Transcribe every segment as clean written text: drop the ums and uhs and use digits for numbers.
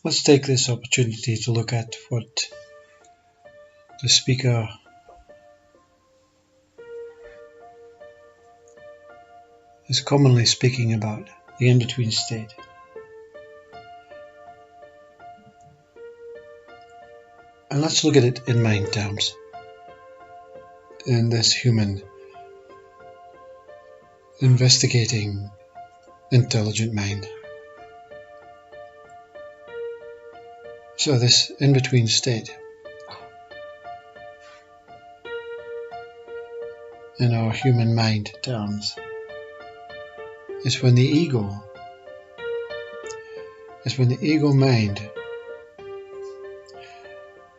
Let's take this opportunity to look at what the speaker is commonly speaking about, the in-between state. And let's look at it in mind terms, in this human investigating intelligent mind. So this in-between state in our human mind terms is when the ego mind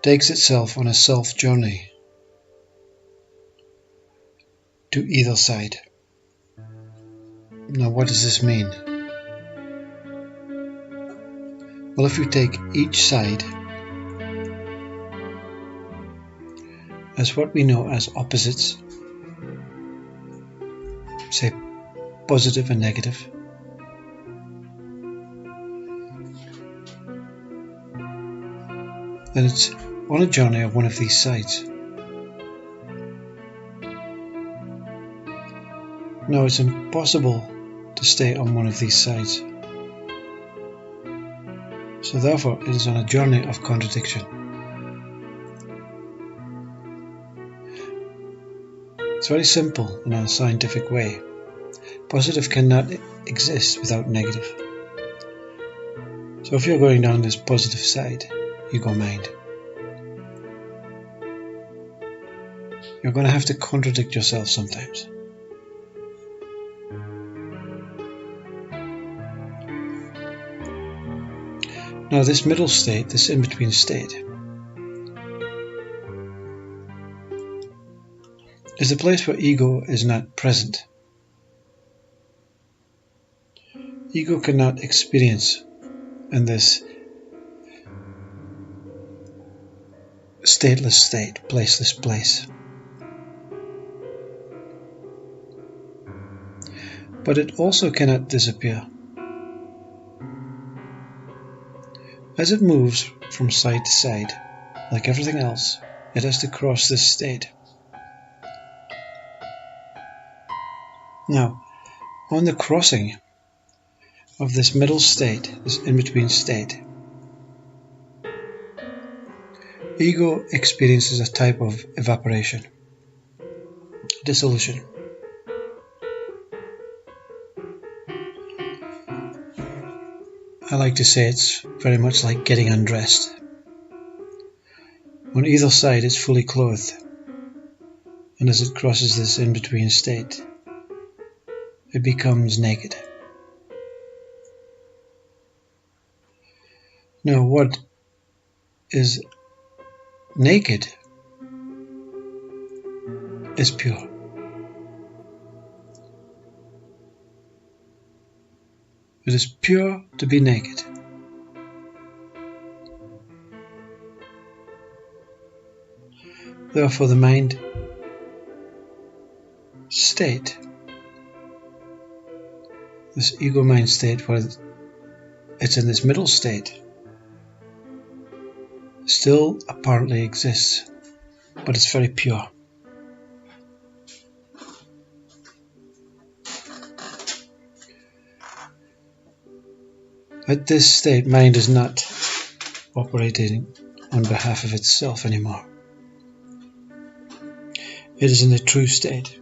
takes itself on a self journey to either side. Now what does this mean? Well, if we take each side as what we know as opposites, say positive and negative, then it's on a journey of one of these sides. Now it's impossible to stay on one of these sides. So therefore it is on a journey of contradiction. It's very simple in a scientific way. Positive cannot exist without negative. So if you're going down this positive side, ego mind, you're going to have to contradict yourself sometimes. Now this middle state, this in-between state, is the place where ego is not present. Ego cannot experience in this stateless state, placeless place. But it also cannot disappear. As it moves from side to side, like everything else, it has to cross this state. Now, on the crossing of this middle state, this in-between state, ego experiences a type of evaporation, dissolution. I like to say it's very much like getting undressed. On either side it's fully clothed, and as it crosses this in-between state, it becomes naked. Now what is naked is pure. It is pure to be naked. Therefore the mind state, this ego mind state where it's in this middle state, still apparently exists, but it's very pure. At this state, mind is not operating on behalf of itself anymore. It is in the true state.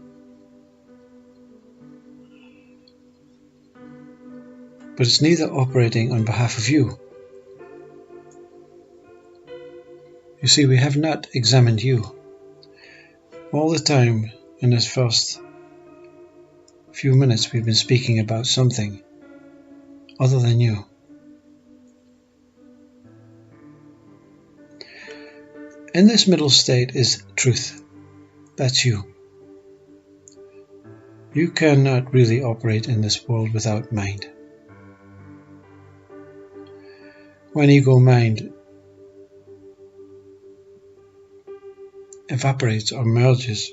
But it's neither operating on behalf of you. You see, we have not examined you. All the time in this first few minutes we've been speaking about something other than you. In this middle state is truth. That's you. You cannot really operate in this world without mind. When ego mind evaporates or merges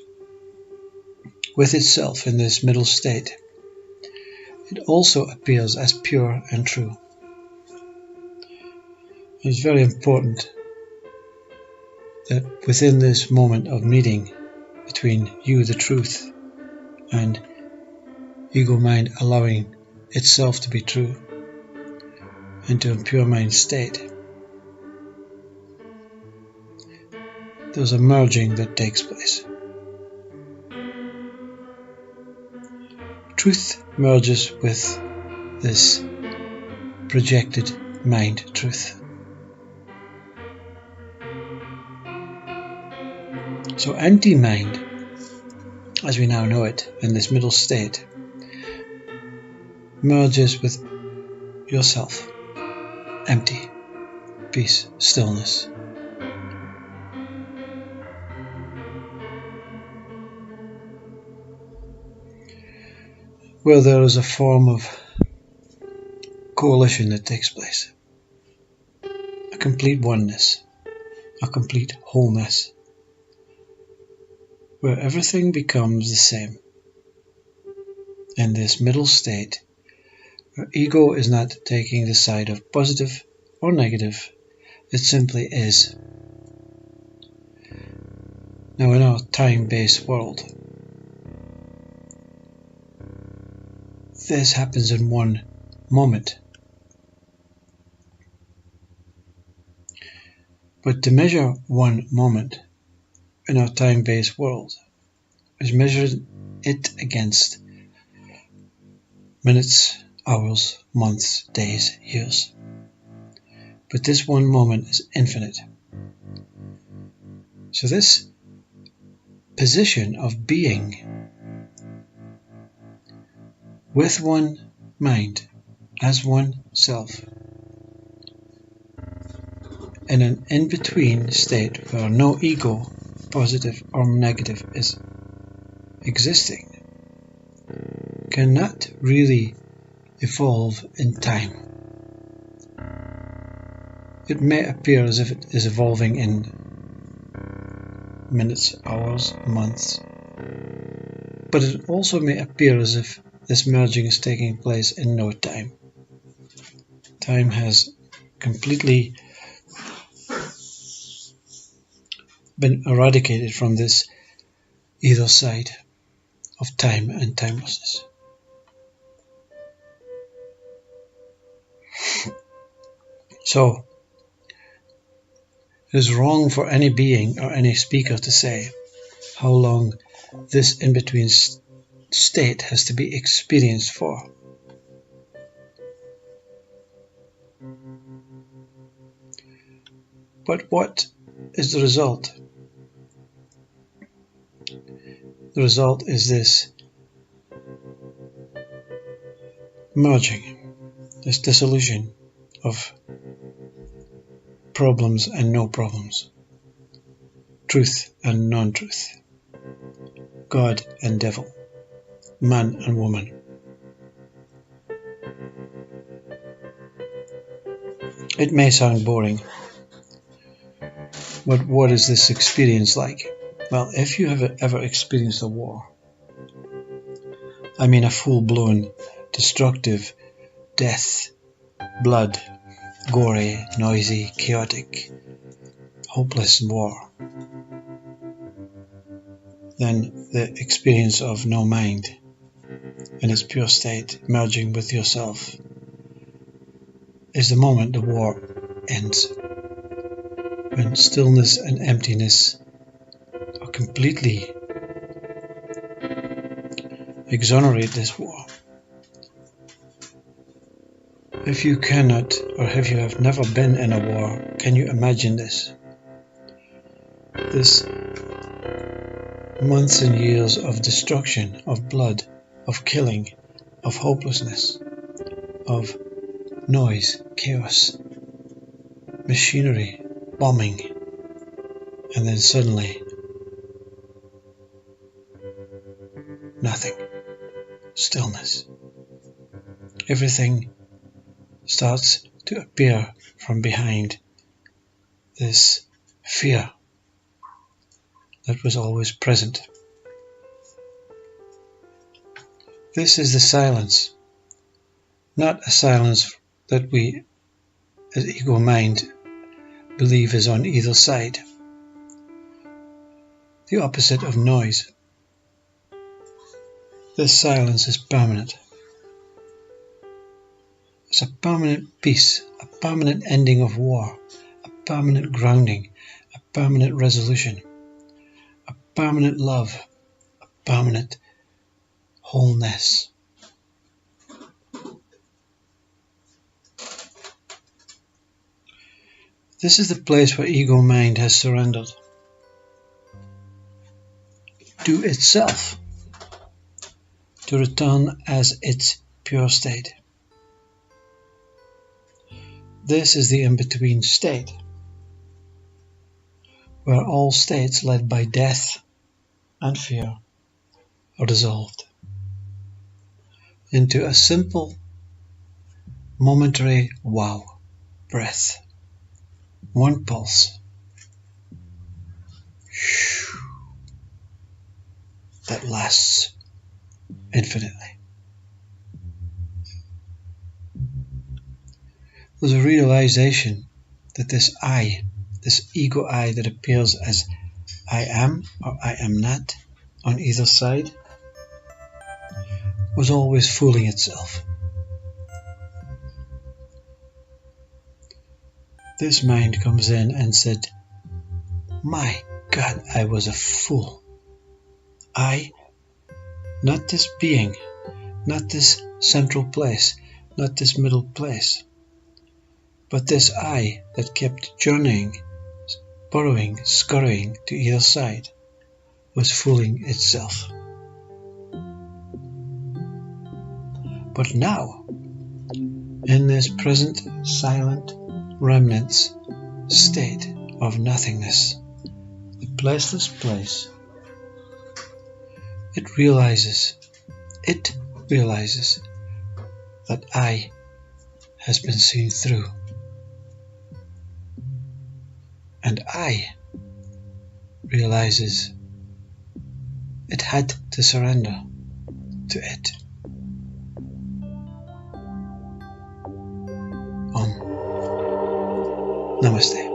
with itself in this middle state, it also appears as pure and true. It's very important that within this moment of meeting between you, the truth, and ego mind allowing itself to be true into a pure mind state, there's a merging that takes place. Truth merges with this projected mind truth. So empty mind, as we now know it in this middle state, merges with yourself. Empty, peace, stillness. Where there is a form of coalition that takes place. A complete oneness, a complete wholeness, where everything becomes the same. In this middle state, where ego is not taking the side of positive or negative, it simply is. Now in our time-based world, this happens in one moment. But to measure one moment in our time-based world is measuring it against minutes, hours, months, days, years. But this one moment is infinite. So this position of being with one mind, as one self, in an in-between state where no ego, positive or negative, is existing, cannot really evolve in time. It may appear as if it is evolving in minutes, hours, months, but it also may appear as if this merging is taking place in no time. Time has completely been eradicated from this either side of time and timelessness. So, it is wrong for any being or any speaker to say how long this in-between state has to be experienced for. But what is the result? The result is this merging, this dissolution of problems and no problems, truth and non-truth, God and devil, man and woman. It may sound boring, but what is this experience like? Well, if you have ever experienced a war, I mean a full-blown, destructive, death, blood, gory, noisy, chaotic, hopeless war, then the experience of no mind in its pure state, merging with yourself, is the moment the war ends, when stillness and emptiness are completely exonerate this war. If you cannot, or if you have never been in a war, can you imagine this? This months and years of destruction, of blood, of killing, of hopelessness, of noise, chaos, machinery, bombing, and then suddenly nothing, stillness. Everything starts to appear from behind this fear that was always present. This is the silence, not a silence that we as ego mind believe is on either side. The opposite of noise. This silence is permanent. It's a permanent peace, a permanent ending of war, a permanent grounding, a permanent resolution, a permanent love, a permanent wholeness. This is the place where ego mind has surrendered to itself, to return as its pure state. This is the in-between state, where all states led by death and fear are dissolved into a simple, momentary wow breath. One pulse that lasts infinitely. There's a realization that this I, this ego I that appears as I am or I am not on either side, was always fooling itself. This mind comes in and said, my God, I was a fool. I, not this being, not this central place, not this middle place, but this I that kept journeying, burrowing, scurrying to either side, was fooling itself. But now, in this present silent remnants state of nothingness, the placeless place, it realizes that I has been seen through, and I realizes it had to surrender to it. Namaste.